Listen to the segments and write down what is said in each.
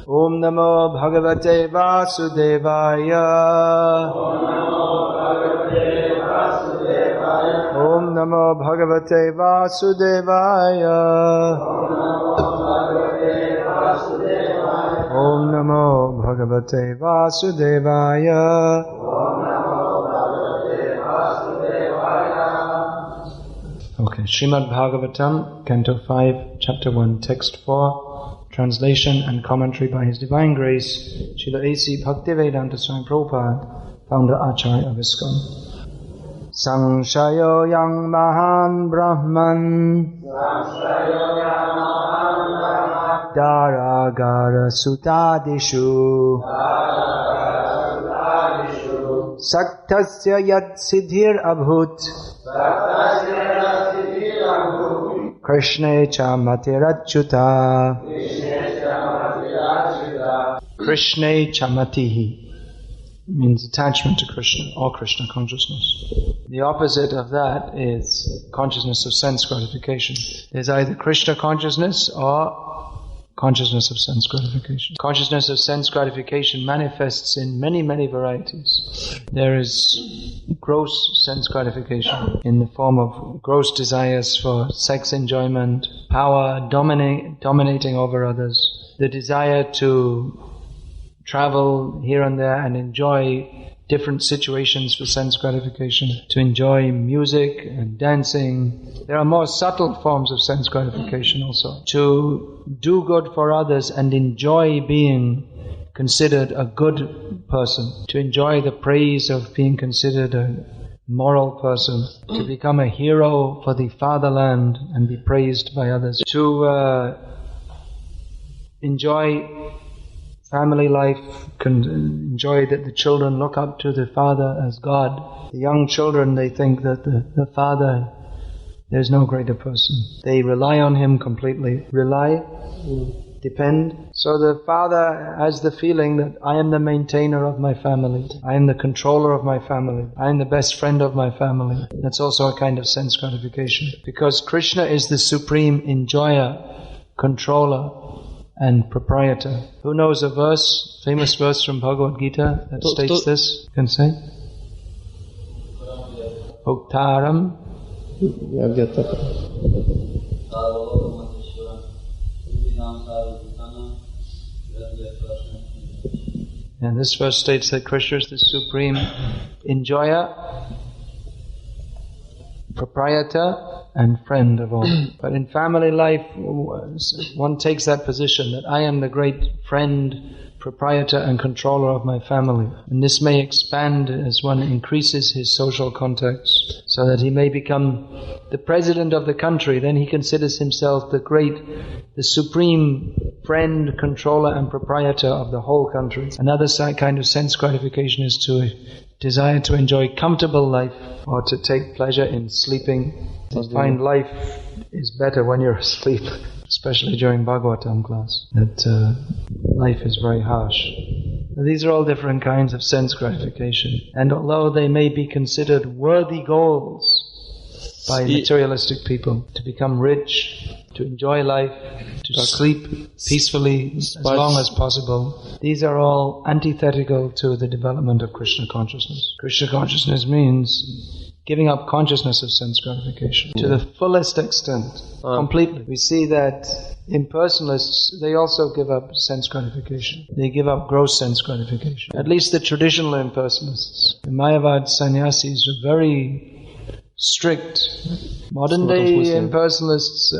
Om Namo Bhagavate Vasudevaya. Om Namo Bhagavate Vasudevaya. Om Namo Bhagavate Vasudevaya. Okay, Srimad Bhagavatam, Canto 5, Chapter 1, Text 4, Translation and Commentary by His Divine Grace, Srila A.C. Bhaktivedanta Swami Prabhupada, Founder Acharya of ISKCON. Sangshayo yang mahan brahman Daragara sutadishu Saktasya yat siddhir abhut Krishne cha matirachyuta Krishne chamatihi means attachment to Krishna or Krishna consciousness. The opposite of that is consciousness of sense gratification. There's either Krishna consciousness or consciousness of sense gratification. Consciousness of sense gratification manifests in many, many varieties. There is gross sense gratification in the form of gross desires for sex enjoyment, power, dominating over others, the desire to travel here and there and enjoy different situations for sense gratification, to enjoy music and dancing. There are more subtle forms of sense gratification also. To do good for others and enjoy being considered a good person, to enjoy the praise of being considered a moral person, to become a hero for the fatherland and be praised by others, to enjoy family life, enjoy that the children look up to the father as God. The young children, they think that the father, there's no greater person. They rely on him completely. Depend. So the father has the feeling that I am the maintainer of my family. I am the controller of my family. I am the best friend of my family. That's also a kind of sense gratification. Because Krishna is the supreme enjoyer, controller, and proprietor. Who knows a verse, famous verse from Bhagavad-gita that states this? You can say? Bhoktaram. And this verse states that Krishna is the supreme enjoyer, proprietor, and friend of all. But in family life, one takes that position that I am the great friend, proprietor and controller of my family. And this may expand as one increases his social contacts, so that he may become the president of the country. Then he considers himself the supreme friend, controller and proprietor of the whole country. Another kind of sense gratification is to desire to enjoy comfortable life or to take pleasure in sleeping. I find life is better when you're asleep, especially during Bhagavatam class, that life is very harsh. Now, these are all different kinds of sense gratification. And although they may be considered worthy goals by materialistic people, to become rich, to enjoy life, to sleep peacefully as long as possible, these are all antithetical to the development of Krishna consciousness. Krishna consciousness means giving up consciousness of sense gratification to the fullest extent, completely. We see that impersonalists, they also give up sense gratification. They give up gross sense gratification. At least the traditional impersonalists. The Mayavad sannyasis are very strict. Modern day impersonalists,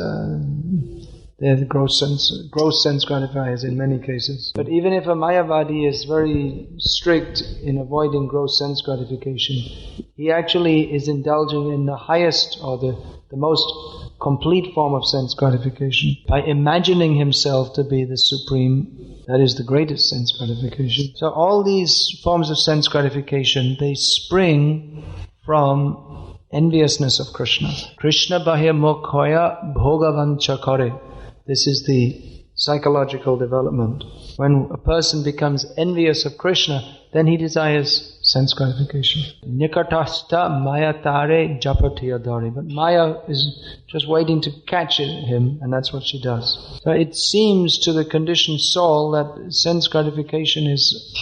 they're the gross sense gratifiers in many cases. But even if a Mayavadi is very strict in avoiding gross sense gratification, he actually is indulging in the highest or the most complete form of sense gratification by imagining himself to be the supreme, that is the greatest sense gratification. So all these forms of sense gratification, they spring from enviousness of Krishna. Krishna bahya mokhoya bhogavancha kare. This is the psychological development. When a person becomes envious of Krishna, then he desires sense gratification. Nikatasta mayatare japatiyadari. But Maya is just waiting to catch him, and that's what she does. So it seems to the conditioned soul that sense gratification is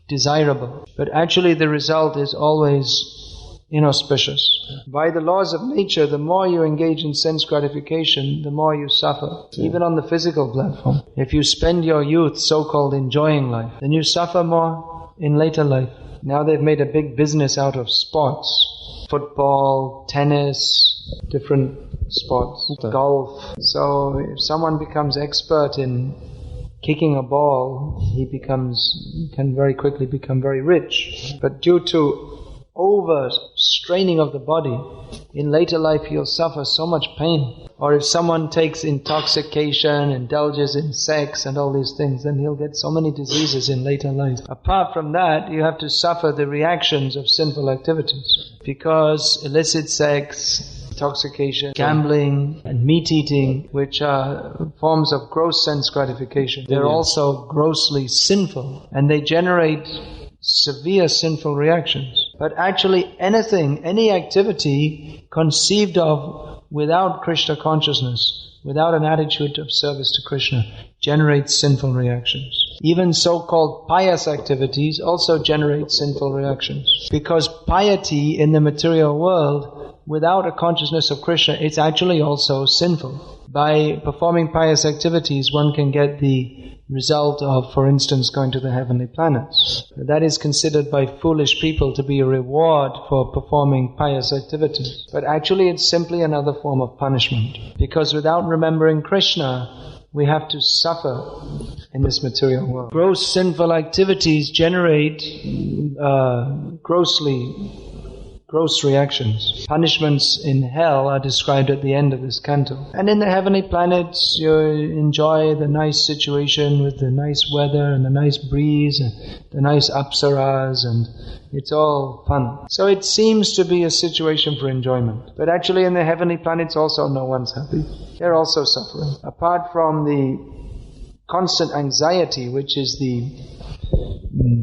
desirable. But actually the result is always inauspicious. By the laws of nature, the more you engage in sense gratification, the more you suffer. Even on the physical platform. If you spend your youth so-called enjoying life, then you suffer more in later life. Now they've made a big business out of sports. Football, tennis, different sports, golf. So if someone becomes expert in kicking a ball, he can very quickly become very rich. But due to over-straining of the body, in later life he'll suffer so much pain. Or if someone takes intoxication, indulges in sex and all these things, then he'll get so many diseases in later life. Apart from that, you have to suffer the reactions of sinful activities. Because illicit sex, intoxication, gambling, and meat eating, which are forms of gross sense gratification, they're also grossly sinful, and they generate severe sinful reactions. But actually any activity conceived of without Krishna consciousness, without an attitude of service to Krishna, generates sinful reactions. Even so-called pious activities also generate sinful reactions. Because piety in the material world, without a consciousness of Krishna, it's actually also sinful. By performing pious activities, one can get the result of, for instance, going to the heavenly planets. That is considered by foolish people to be a reward for performing pious activities. But actually it's simply another form of punishment. Because without remembering Krishna, we have to suffer in this material world. Gross sinful activities generate gross reactions. Punishments in hell are described at the end of this canto. And in the heavenly planets, you enjoy the nice situation with the nice weather and the nice breeze and the nice apsaras, and it's all fun. So it seems to be a situation for enjoyment. But actually in the heavenly planets also no one's happy. They're also suffering. Apart from the constant anxiety, which is the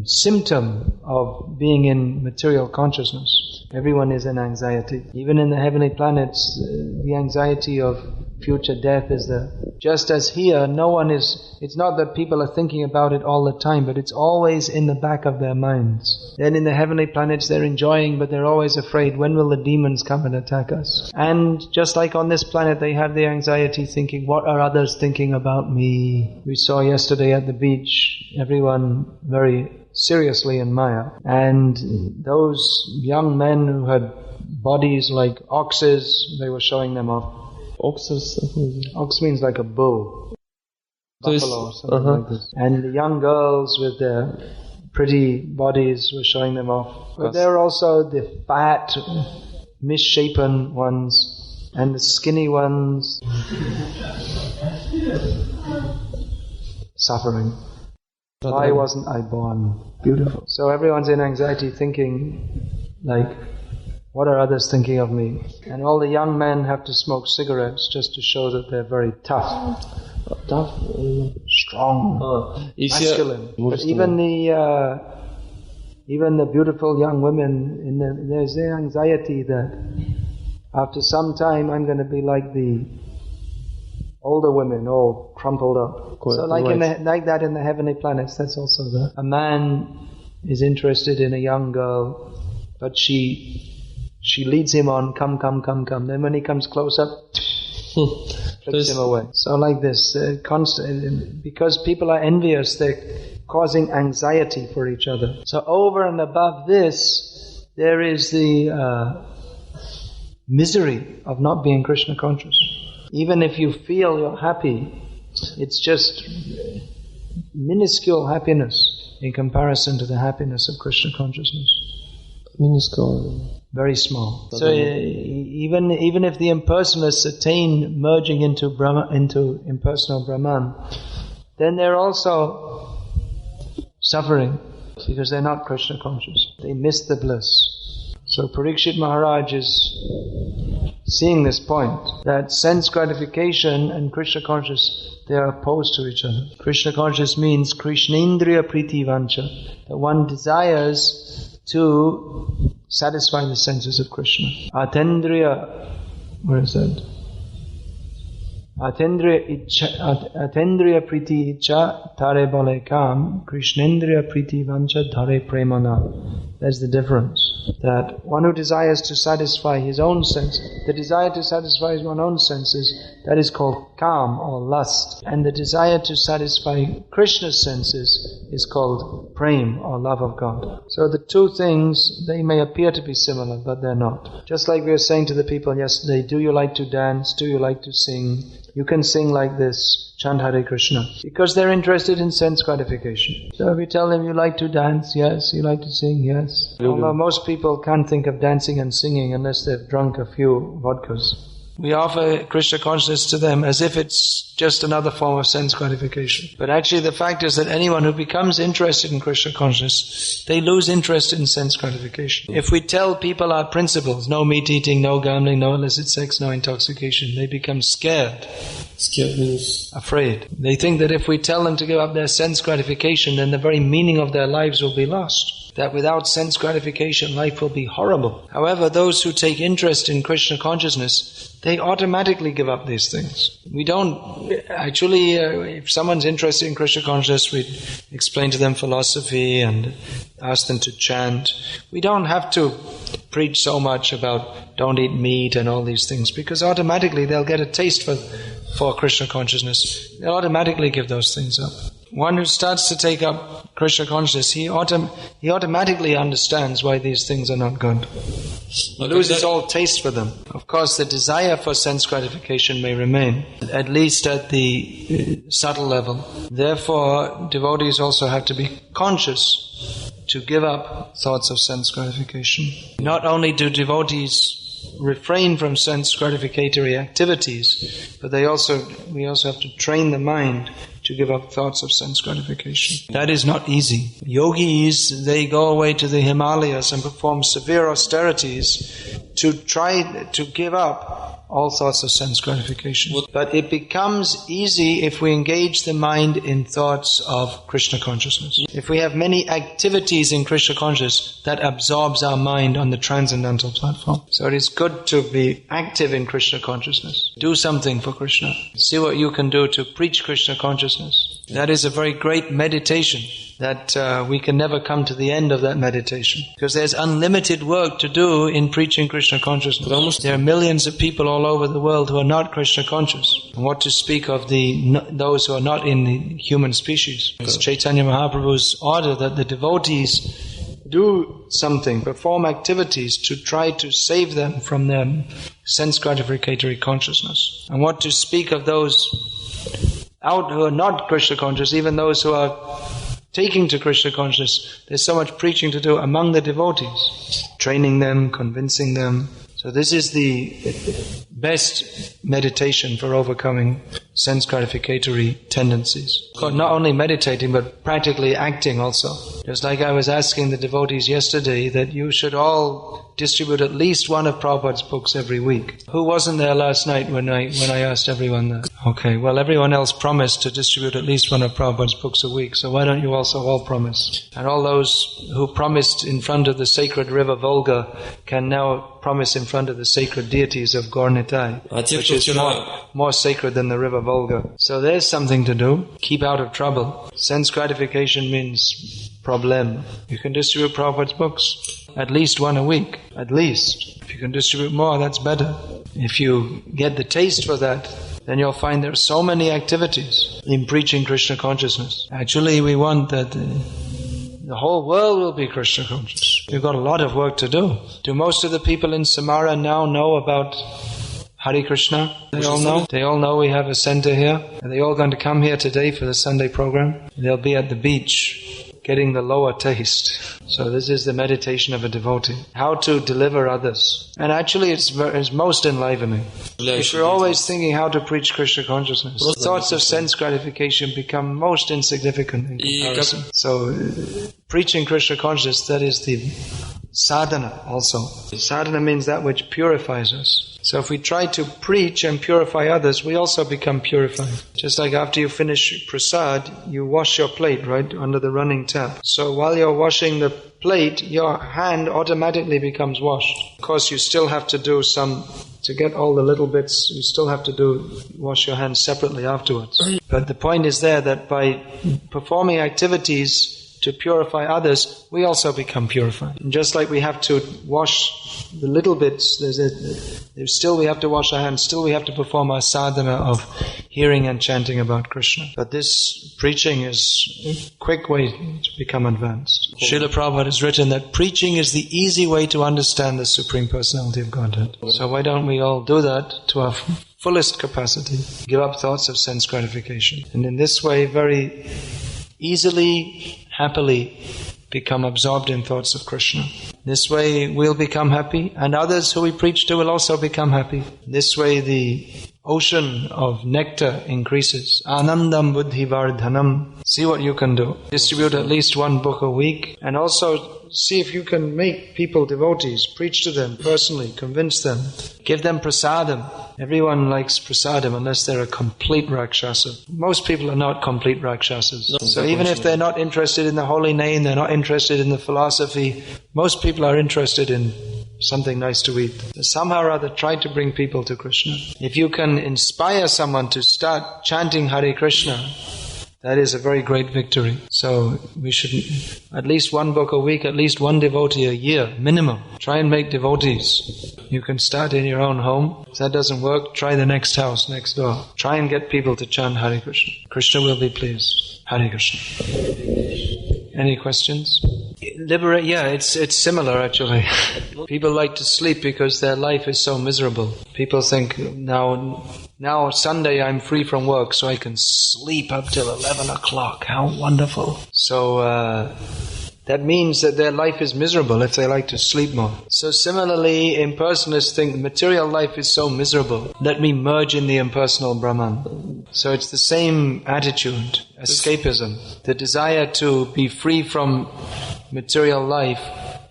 symptom of being in material consciousness. Everyone is in anxiety. Even in the heavenly planets, the anxiety of future death is there. Just as here, it's not that people are thinking about it all the time, but it's always in the back of their minds. Then in the heavenly planets, they're enjoying, but they're always afraid, when will the demons come and attack us? And just like on this planet, they have the anxiety thinking, what are others thinking about me? We saw yesterday at the beach, everyone very seriously in Maya. And those young men who had bodies like oxes, they were showing them off. Ox means like a bull. Buffalo or something like this. And the young girls with their pretty bodies were showing them off. But there were also the fat, misshapen ones and the skinny ones. Suffering. Why wasn't I born beautiful? So everyone's in anxiety thinking, like, what are others thinking of me? And all the young men have to smoke cigarettes just to show that they're very tough. Strong, masculine. But even the beautiful young women, there's their anxiety that after some time I'm going to be like the older women, all crumpled up. So like that in the heavenly planets, that's also there. A man is interested in a young girl, but she leads him on, come. Then when he comes close up, flicks him away. So like this, constant, because people are envious, they're causing anxiety for each other. So over and above this, there is the misery of not being Krishna conscious. Even if you feel you're happy, it's just minuscule happiness in comparison to the happiness of Krishna consciousness. Minuscule. Very small. So even if the impersonalists attain merging into impersonal Brahman, then they're also suffering because they're not Krishna conscious. They miss the bliss. So Parikshit Maharaj is seeing this point, that sense gratification and Krishna conscious, they are opposed to each other. Krishna conscious means Krishnendriya Priti Vancha, that one desires to satisfy the senses of Krishna. Atendriya, where is that? Atendriya priti icha tare bale kam, Krishnendriya priti vancha dhare premana. That's the difference. That one who desires to satisfy his own sense, the desire to satisfy his own senses, that is called kam or lust. And the desire to satisfy Krishna's senses is called prem or love of God. So the two things, they may appear to be similar, but they're not. Just like we were saying to the people yesterday, do you like to dance? Do you like to sing? You can sing like this, chant Hare Krishna, because they're interested in sense gratification. So if you tell them you like to dance, yes. You like to sing, yes. Although most people can't think of dancing and singing unless they've drunk a few vodkas. We offer Krishna consciousness to them as if it's just another form of sense gratification. But actually the fact is that anyone who becomes interested in Krishna consciousness, they lose interest in sense gratification. If we tell people our principles, no meat eating, no gambling, no illicit sex, no intoxication, they become scared. Scared means? Afraid. They think that if we tell them to give up their sense gratification, then the very meaning of their lives will be lost. That without sense gratification, life will be horrible. However, those who take interest in Krishna consciousness, they automatically give up these things. We don't, actually, if someone's interested in Krishna consciousness, we explain to them philosophy and ask them to chant. We don't have to preach so much about don't eat meat and all these things, because automatically they'll get a taste for Krishna consciousness. They'll automatically give those things up. One who starts to take up Krishna consciousness, he automatically understands why these things are not good. He loses all taste for them. Of course, the desire for sense gratification may remain, at least at the subtle level. Therefore, devotees also have to be conscious to give up thoughts of sense gratification. Not only do devotees refrain from sense gratificatory activities, but we also have to train the mind to give up thoughts of sense gratification. That is not easy. Yogis, they go away to the Himalayas and perform severe austerities to try to give up all thoughts of sense gratification. But it becomes easy if we engage the mind in thoughts of Krishna consciousness. If we have many activities in Krishna consciousness, that absorbs our mind on the transcendental platform. So it is good to be active in Krishna consciousness. Do something for Krishna. See what you can do to preach Krishna consciousness. That is a very great meditation. That we can never come to the end of that meditation. Because there's unlimited work to do in preaching Krishna consciousness. There are millions of people all over the world who are not Krishna conscious. And what to speak of those who are not in the human species. It's Chaitanya Mahaprabhu's order that the devotees do something, perform activities to try to save them from their sense gratificatory consciousness. And what to speak of those out who are not Krishna conscious, even those who are taking to Krishna consciousness. There's so much preaching to do among the devotees, training them, convincing them. So this is the best meditation for overcoming sense gratificatory tendencies. Not only meditating, but practically acting also. Just like I was asking the devotees yesterday that you should all distribute at least one of Prabhupada's books every week. Who wasn't there last night when I asked everyone that? Okay, well everyone else promised to distribute at least one of Prabhupada's books a week, so why don't you also all promise? And all those who promised in front of the sacred river Volga can now promise in front of the sacred deities of Gornitai, which is more sacred than the river Volga. So there's something to do. Keep out of trouble. Sense gratification means problem. You can distribute Prabhupada's books, at least one a week, at least. If you can distribute more, that's better. If you get the taste for that, then you'll find there are so many activities in preaching Krishna consciousness. Actually, we want that the whole world will be Krishna conscious. We've got a lot of work to do. Do most of the people in Samara now know about Hare Krishna? They all know? They all know we have a center here. Are they all going to come here today for the Sunday program? They'll be at the beach getting the lower taste. So this is the meditation of a devotee. How to deliver others. And actually it's most enlivening. If you're always thinking how to preach Krishna consciousness, thoughts of sense gratification become most insignificant in comparison. So preaching Krishna consciousness, that is the sadhana also. Sadhana means that which purifies us. So if we try to preach and purify others, we also become purified. Just like after you finish prasad, you wash your plate, right, under the running tap. So while you're washing the plate, your hand automatically becomes washed. Of course, you still have to do to get all the little bits, you still have to wash your hands separately afterwards. But the point is there that by performing activities to purify others, we also become purified. And just like we have to wash the little bits, still we have to wash our hands, still we have to perform our sadhana of hearing and chanting about Krishna. But this preaching is a quick way to become advanced. Srila Prabhupada has written that preaching is the easy way to understand the Supreme Personality of Godhead. So why don't we all do that to our fullest capacity? Give up thoughts of sense gratification. And in this way, very easily, happily become absorbed in thoughts of Krishna. This way we'll become happy, and others who we preach to will also become happy. This way the ocean of nectar increases. Anandam buddhi vardhanam. See what you can do. Distribute at least one book a week, and also see if you can make people devotees. Preach to them personally, convince them. Give them prasadam. Everyone likes prasadam unless they're a complete rakshasa. Most people are not complete rakshasas. So even if they're not interested in the holy name, they're not interested in the philosophy, most people are interested in something nice to eat. Somehow or other try to bring people to Krishna. If you can inspire someone to start chanting Hare Krishna, that is a very great victory. So we should, at least one book a week, at least one devotee a year, minimum. Try and make devotees. You can start in your own home. If that doesn't work, try the next house next door. Try and get people to chant Hare Krishna. Krishna will be pleased. Hare Krishna. Any questions? It's similar actually. People like to sleep because their life is so miserable. People think, now Sunday I'm free from work so I can sleep up till 11 o'clock. How wonderful. So that means that their life is miserable if they like to sleep more. So similarly, impersonalists think material life is so miserable. Let me merge in the impersonal Brahman. So it's the same attitude, escapism. The desire to be free from material life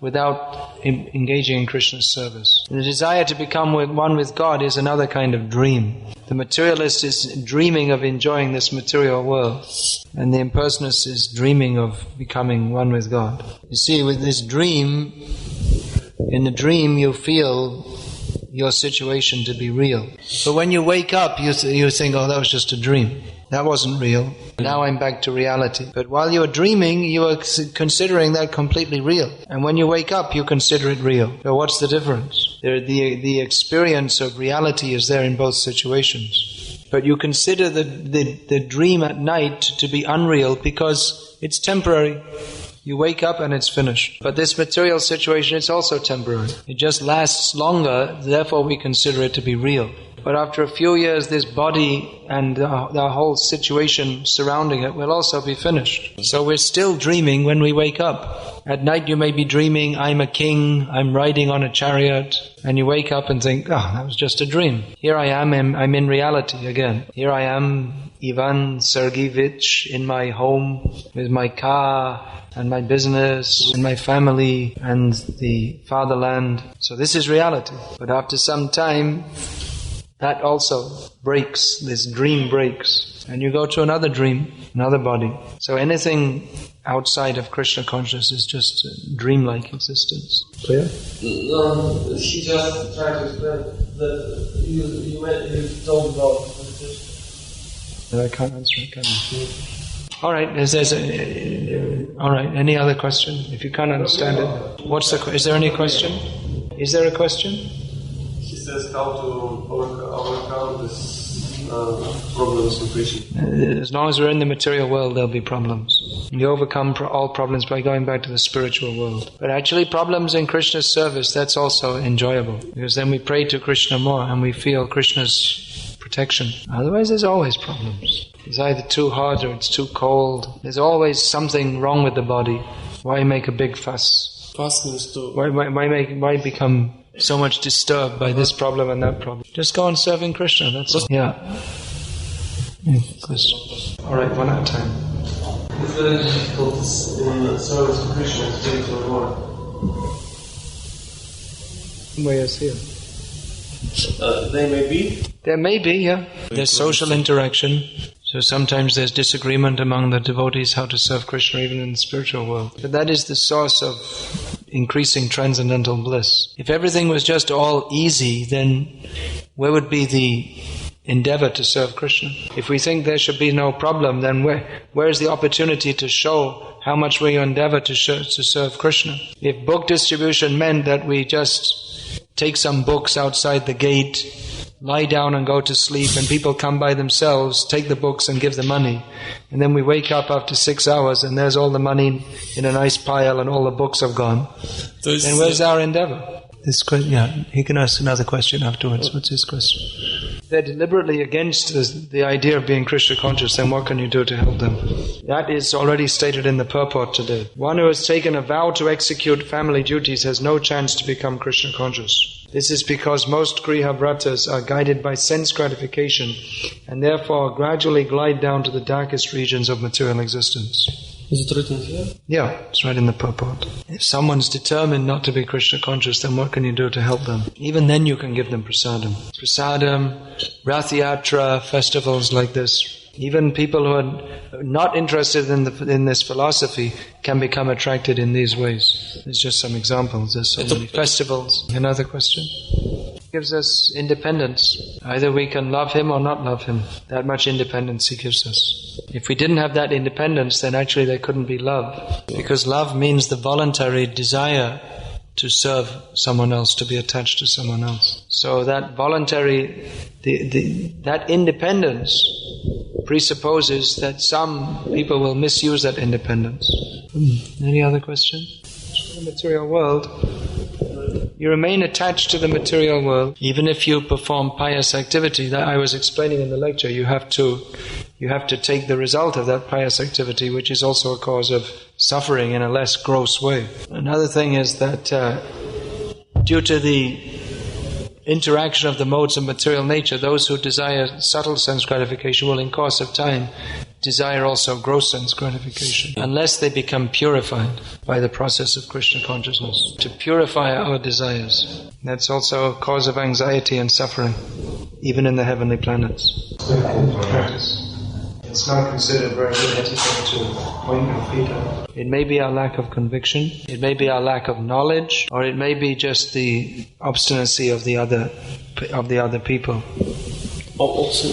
without engaging in Krishna's service. The desire to become one with God is another kind of dream. The materialist is dreaming of enjoying this material world, and the impersonalist is dreaming of becoming one with God. You see, with this dream, in the dream you feel your situation to be real. But when you wake up, you think, oh, that was just a dream. That wasn't real. Now I'm back to reality. But while you're dreaming, you are considering that completely real. And when you wake up, you consider it real. So what's the difference? The experience of reality is there in both situations. But you consider the dream at night to be unreal because it's temporary. You wake up and it's finished. But this material situation is also temporary. It just lasts longer, therefore we consider it to be real. But after a few years, this body and the whole situation surrounding it will also be finished. So we're still dreaming when we wake up. At night you may be dreaming, I'm a king, I'm riding on a chariot, and you wake up and think, oh, that was just a dream. Here I am, I'm in reality again. Here I am, Ivan Sergeyevich, in my home, with my car, and my business, and my family, and the fatherland. So this is reality. But after some time, that also breaks, this dream breaks. And you go to another dream, another body. So anything outside of Krishna consciousness is just a dreamlike existence. Clear? No, she just tried to explain that you told about meditation. I can't answer it, can I? All right, all right, any other question? If you can't understand it, is there any question? Is there a question? He says how to overcome this problems in preaching. As long as we're in the material world, there'll be problems. You overcome all problems by going back to the spiritual world. But actually problems in Krishna's service, that's also enjoyable. Because then we pray to Krishna more and we feel Krishna's protection. Otherwise there's always problems. It's either too hot or it's too cold. There's always something wrong with the body. Why make a big fuss? Why become so much disturbed by this problem and that problem? Just go on serving Krishna, that's all. Yeah. Alright, one at a time. It's very difficult in service to Krishna, spiritual world. way as here. They may be. There may be, yeah. There's social interaction. So sometimes there's disagreement among the devotees how to serve Krishna even in the spiritual world. But that is the source of increasing transcendental bliss. If everything was just all easy, then where would be the endeavor to serve Krishna? If we think there should be no problem, then where is the opportunity to show how much we endeavor to serve Krishna? If book distribution meant that we just take some books outside the gate, lie down and go to sleep, and people come by themselves, take the books and give the money, and then we wake up after 6 hours and there's all the money in a nice pile and all the books have gone, then where's our endeavor? He can ask another question afterwards. What's his question? They're deliberately against the idea of being Krishna conscious, then what can you do to help them? That is already stated in the purport today. One who has taken a vow to execute family duties has no chance to become Krishna conscious. This is because most Griha Vratas are guided by sense gratification and therefore gradually glide down to the darkest regions of material existence. Is it written here? Yeah, it's right in the purport. If someone's determined not to be Krishna conscious, then what can you do to help them? Even then you can give them prasadam. Prasadam, Rath Yatra, festivals like this. Even people who are not interested in this philosophy can become attracted in these ways. There's just some examples. There's so many festivals. Another question? It gives us independence. Either we can love him or not love him. That much independence he gives us. If we didn't have that independence, then actually there couldn't be love. Because love means the voluntary desire to serve someone else, to be attached to someone else. So that voluntary, that independence presupposes that some people will misuse that independence. Any other question? In the material world, you remain attached to the material world. Even if you perform pious activity, that I was explaining in the lecture, you have to take the result of that pious activity, which is also a cause of suffering in a less gross way. Another thing is that due to the interaction of the modes of material nature, those who desire subtle sense gratification will in course of time desire also gross sense gratification, unless they become purified by the process of Krishna consciousness. To purify our desires. That's also a cause of anxiety and suffering, even in the heavenly planets. It's not considered very good etiquette to point your feet up. It may be our lack of conviction, it may be our lack of knowledge, or it may be just the obstinacy of the other people. Also,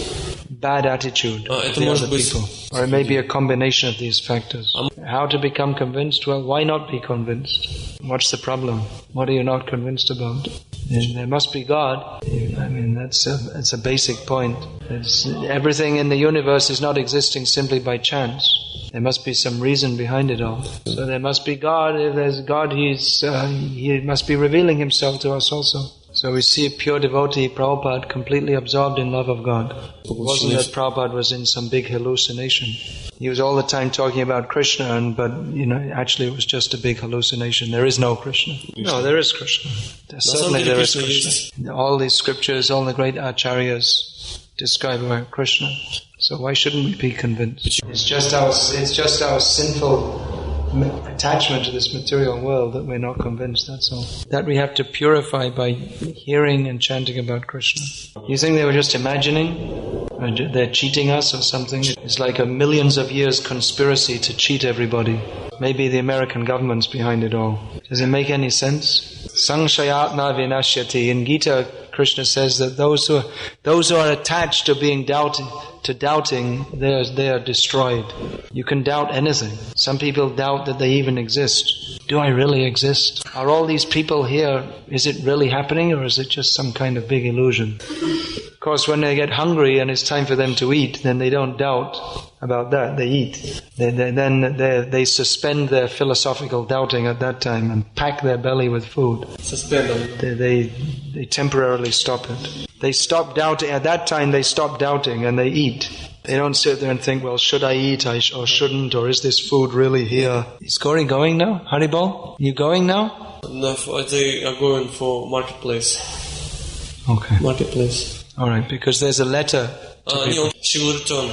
bad attitude of the other people. Or it may be a combination of these factors. How to become convinced? Well, why not be convinced? What's the problem? What are you not convinced about? There must be God. I mean, that's a basic point. Everything in the universe is not existing simply by chance. There must be some reason behind it all. So there must be God. If there's God, He must be revealing Himself to us also. So we see a pure devotee, Prabhupada, completely absorbed in love of God. It wasn't that Prabhupada was in some big hallucination. He was all the time talking about Krishna, but actually it was just a big hallucination. There is no Krishna. No, there is Krishna. Certainly there is Krishna. All these scriptures, all the great acharyas describe about Krishna. So why shouldn't we be convinced? It's just our sinful attachment to this material world that we're not convinced, that's all. That we have to purify by hearing and chanting about Krishna. You think they were just imagining? Or they're cheating us or something? It's like a millions of years conspiracy to cheat everybody. Maybe the American government's behind it all. Does it make any sense? Sangshayatma vinashyati. In Gita, Krishna says that those who are attached to being doubting, they are destroyed. You can doubt anything. Some people doubt that they even exist. Do I really exist? Are all these people here, is it really happening, or is it just some kind of big illusion? Of course, when they get hungry and it's time for them to eat, then they don't doubt about that. They eat. They suspend their philosophical doubting at that time and pack their belly with food. They temporarily stop it. They stop doubting. At that time, they stop doubting and they eat. They don't sit there and think, well, should I eat or shouldn't, or is this food really here? Is Gauri going now? Haribol? You going now? No, they are going for marketplace. Okay. Marketplace. All right, because there's a letter. She will return.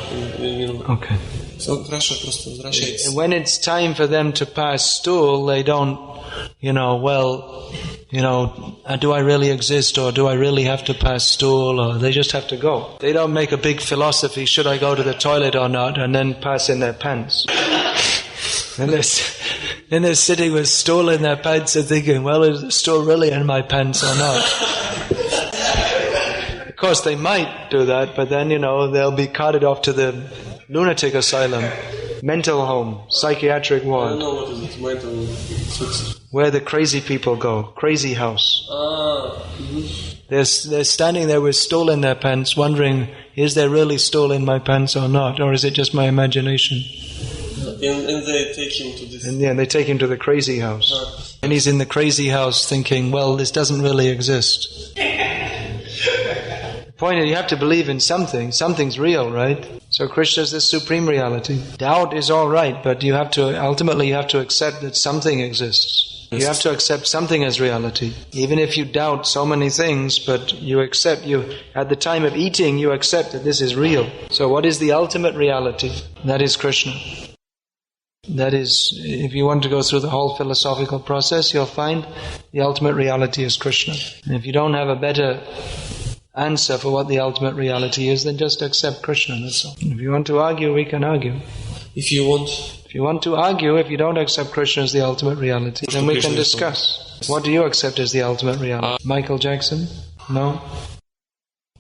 Okay. So Russia просто возвращается. When it's time for them to pass stool, they don't, do I really exist, or do I really have to pass stool, or they just have to go. They don't make a big philosophy, should I go to the toilet or not, and then pass in their pants. And they're sitting with stool in their pants and thinking, well, is the stool really in my pants or not? Of course, they might do that, but then, they'll be carted off to the lunatic asylum, mental home, psychiatric ward. I don't know what is it, mental... Where the crazy people go, crazy house. They're standing there with stool in their pants, wondering, is there really stool in my pants or not, or is it just my imagination? And they take him to this... And they take him to the crazy house. And he's in the crazy house thinking, well, this doesn't really exist. The point is, you have to believe in something. Something's real, right? So Krishna is the supreme reality. Doubt is all right, but ultimately you have to accept that something exists. You have to accept something as reality. Even if you doubt so many things, but you accept, at the time of eating, you accept that this is real. So what is the ultimate reality? That is Krishna. That is, if you want to go through the whole philosophical process, you'll find the ultimate reality is Krishna. And if you don't have a better answer for what the ultimate reality is, then just accept Krishna, that's all. If you want to argue, we can argue. If you want to argue, if you don't accept Krishna as the ultimate reality, then we can discuss. What do you accept as the ultimate reality? Michael Jackson? No?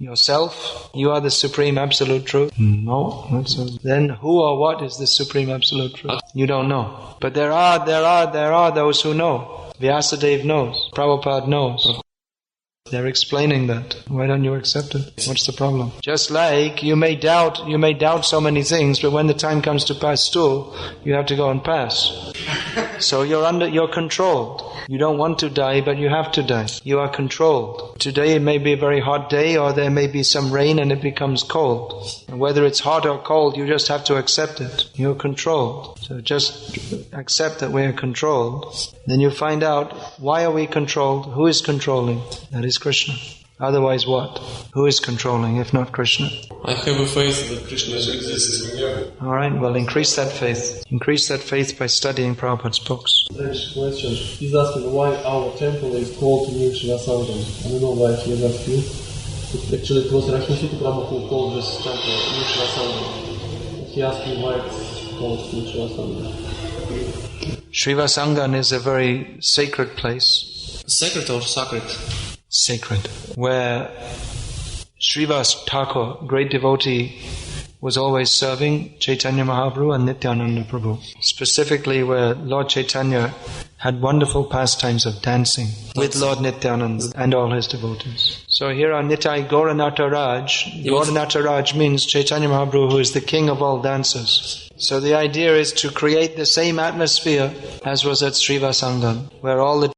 Yourself? You are the supreme absolute truth? No. Then who or what is the supreme absolute truth? You don't know. But there are those who know. Vyasadeva knows. Prabhupada knows. They're explaining that. Why don't you accept it? What's the problem? Just like you may doubt so many things, but when the time comes to pass stool, you have to go and pass. So you're controlled. You don't want to die, but you have to die. You are controlled. Today it may be a very hot day, or there may be some rain and it becomes cold. And whether it's hot or cold, you just have to accept it. You're controlled. So just accept that we are controlled. Then you find out, why are we controlled? Who is controlling? That is Krishna. Otherwise what? Who is controlling if not Krishna? I have a faith that Krishna exists. Alright, well increase that faith. Increase that faith by studying Prabhupada's books. Next question. He's asking why our temple is called New Shri Sangam. I don't know why he has asked you. Actually it was Rashmi Prabhu who called this temple New Shri Sangam. He asked me why it's called New Shri Sangam. Srivasangan is a very sacred place. Sacred or sacred? Sacred. Where Srivas Thakur, great devotee, was always serving Chaitanya Mahaprabhu and Nityananda Prabhu. Specifically where Lord Chaitanya had wonderful pastimes of dancing with Lord Nityananda and all his devotees. So here are Nitai Gauranata Raj. Gauranata Raj means Chaitanya Mahaprabhu, who is the king of all dancers. So the idea is to create the same atmosphere as was at Srivasangan, where all the